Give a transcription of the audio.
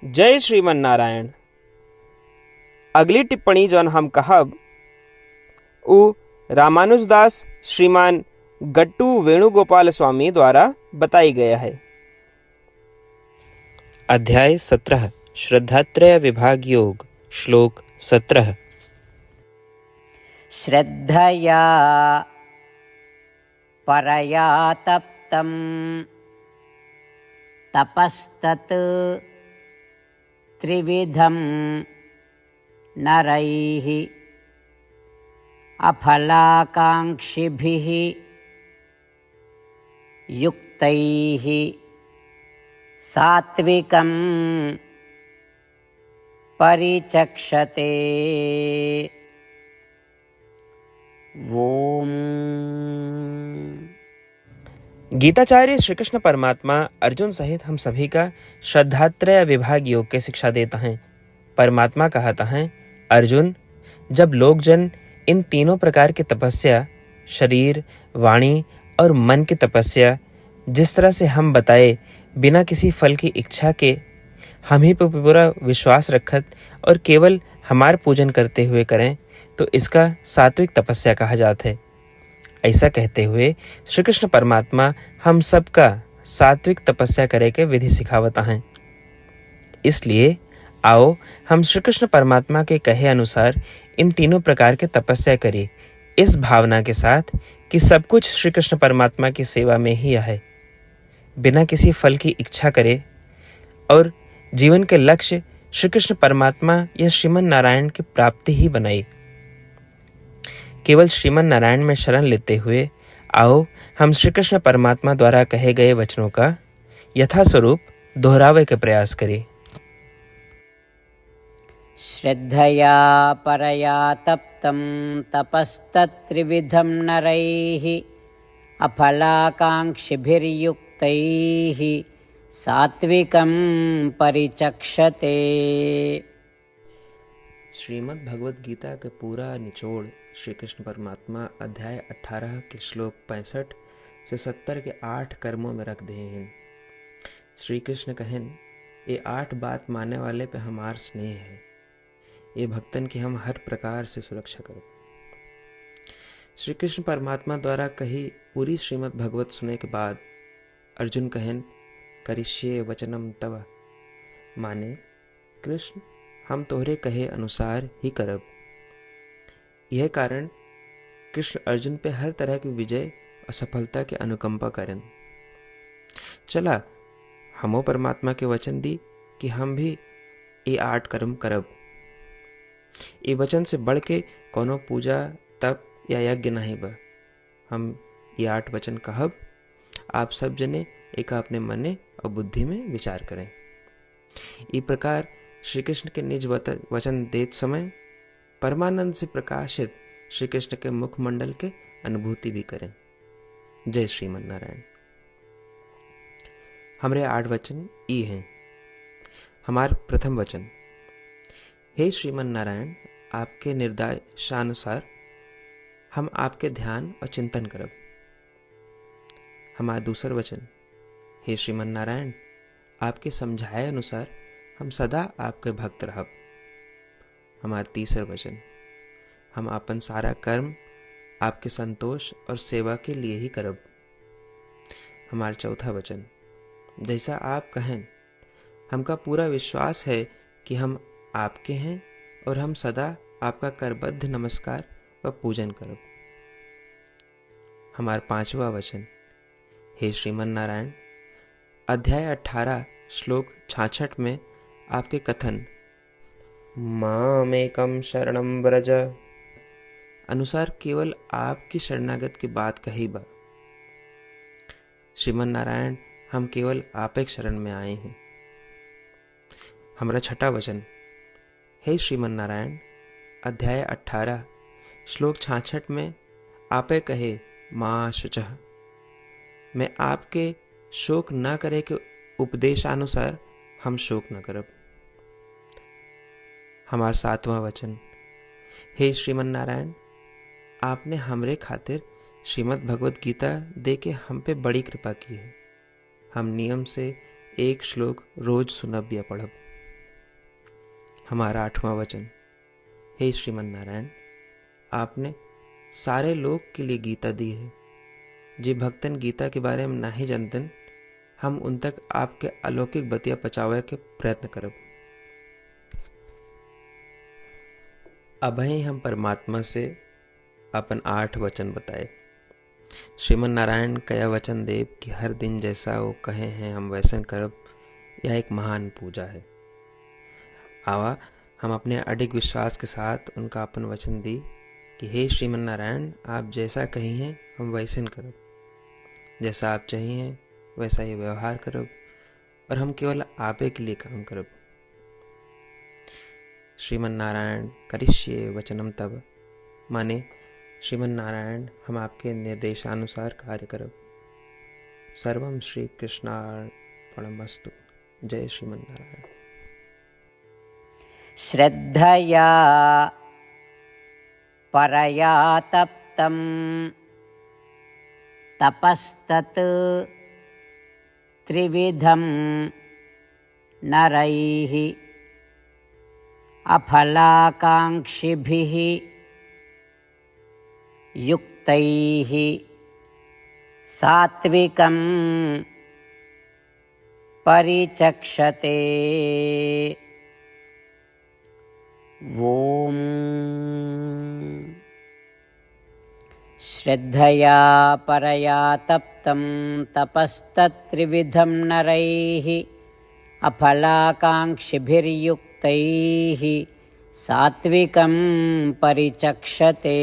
जय श्रीमन नारायण। अगली टिप्पणी जौन हम कहब उ रामानुजदास श्रीमान गट्टू वेणुगोपाल स्वामी द्वारा बताई गया है। अध्याय 17 श्रद्धात्रय विभाग योग श्लोक 17। श्रद्धया परया तप्तं तपस्तत् त्रिविधं नरैः अफलाकाङ्क्षिभिः युक्तैः सात्विकं परिचक्षते। ओम। गीताचार्य श्री कृष्ण परमात्मा अर्जुन सहित हम सभी का श्रद्धात्रय विभाग योग के शिक्षा देता है। परमात्मा कहता है, अर्जुन, जब लोगजन इन तीनों प्रकार की तपस्या, शरीर, वाणी और मन की तपस्या, जिस तरह से हम बताए बिना किसी फल की इच्छा के, हम ही पर पूरा विश्वास रखत और केवल हमार पूजन करते हुए करें, तो इसका सात्विक तपस्या कहा जाता है। ऐसा कहते हुए श्री कृष्ण परमात्मा हम सबका सात्विक तपस्या करे के विधि सिखावता हैं। इसलिए आओ हम श्री कृष्ण परमात्मा के कहे अनुसार इन तीनों प्रकार के तपस्या करें, इस भावना के साथ कि सब कुछ श्री कृष्ण परमात्मा की सेवा में ही है, बिना किसी फल की इच्छा करे, और जीवन के लक्ष्य श्री कृष्ण परमात्मा या श्रीमन नारायण की प्राप्ति ही बनाई। केवल श्रीमन नारायण में शरण लेते हुए आओ हम श्री कृष्ण परमात्मा द्वारा कहे गए वचनों का यथास्वरूप दोहरावे के प्रयास करें। श्रद्धया परया तप्तं तपस्तत्त्रिविधं नरैः अफलाकाङ्क्षिभिर्युक्तैः सात्विकं परिचक्षते। श्रीमद् भगवद गीता का पूरा निचोड़ श्री कृष्ण परमात्मा अध्याय 18 के श्लोक 65 से 70 के 8 कर्मों में रख दिए हैं। श्री कृष्ण कहन, ये 8 बात मानने वाले पे हमार स्नेह है, ये भक्तन की हम हर प्रकार से सुरक्षा करो। श्री कृष्ण परमात्मा द्वारा कही पूरी श्रीमद् भगवत सुने के बाद अर्जुन कहन, करिष्ये वचनम तव, माने कृष्ण हम तोहरे कहे अनुसार ही करब। यह कारण कृष्ण अर्जुन पे हर तरह की विजय और सफलता के अनुकंपा करें। चला हमो परमात्मा के वचन दी कि हम भी ये 8 कर्म करब। ये वचन से बढ़ के कोनो पूजा, तप या यज्ञ नहीं बा। हम ये 8 वचन कहब, आप सब जने एक अपने मने और बुद्धि में विचार करें। इस प्रकार श्री कृष्ण के निज वचन देत समय परमानंद से प्रकाशित श्री कृष्ण के मुखमंडल के अनुभूति भी करें। जय श्रीमन नारायण। हमारे 8 वचन ई हैं। हमार प्रथम वचन, हे श्रीमन नारायण, आपके निर्देशानुसार हम आपके ध्यान और चिंतन करब। हमारा दूसर वचन, हे श्रीमन नारायण, आपके समझाए अनुसार हम सदा आपके भक्त रहब। हमारा तीसर वचन, हम अपन सारा कर्म आपके संतोष और सेवा के लिए ही करब। हमारा चौथा वचन, जैसा आप कहें, हमका पूरा विश्वास है कि हम आपके हैं और हम सदा आपका करबद्ध नमस्कार व पूजन करब। हमारा पांचवा वचन, हे श्रीमन नारायण, अध्याय 18 श्लोक 66 में आपके कथन मामेकम शरणम व्रज अनुसार केवल आपकी शरणागत की बात कही बा। श्रीमन नारायण, हम केवल आप एक शरण में आए हैं। हमारा छठा वचन, हे श्रीमन नारायण, अध्याय 18 श्लोक 66 में आपे कहे माँ शुचः, मैं आपके शोक न करे के उपदेशानुसार हम शोक न करब। हमारा 7वां वचन, हे श्रीमन नारायण, आपने हमरे खातिर श्रीमद् भगवत गीता दे के हम पे बड़ी कृपा की है। हम नियम से 1 श्लोक रोज सुनब या पढ़ब। हमारा 8वां वचन। हे श्रीमन नारायण, आपने सारे लोग के लिए गीता दी है। जे भक्तन गीता के बारे में नहीं जानतन, हम उन तक आपके अलौकिक बतिया पहुंचावे के प्रयत्न करब। अभय हम परमात्मा से अपन 8 वचन बताए। श्रीमन नारायण कया वचन देव कि हर दिन जैसा वो कहे हैं हम वैसन करब, यह एक महान पूजा है। आवा हम अपने अडिग विश्वास के साथ उनका अपन वचन दी कि हे श्रीमन नारायण, आप जैसा कही हैं हम वैसन करब, जैसा आप चाहिए वैसा ही व्यवहार करब, और हम केवल आपे के लिए काम करब। श्रीमन नारायण करिष्ये वचनम तब, माने श्रीमन नारायण हम आपके निर्देशानुसार कार्य करब। सर्वम श्री कृष्णार्पणमस्तु। जय श्रीमन नारायण। श्रद्धया परया तप्तं तपस्तत् त्रिविधं नरैः अफलाकाङ्क्षिभिः युक्तैः सात्विकं परिचक्षते। ॐ श्रद्धया परया तप्तं तपस्तत्त्रिविधं नरैः अफलाकाङ्क्षिभिर्युक्तैः सात्विकं परिचक्षते।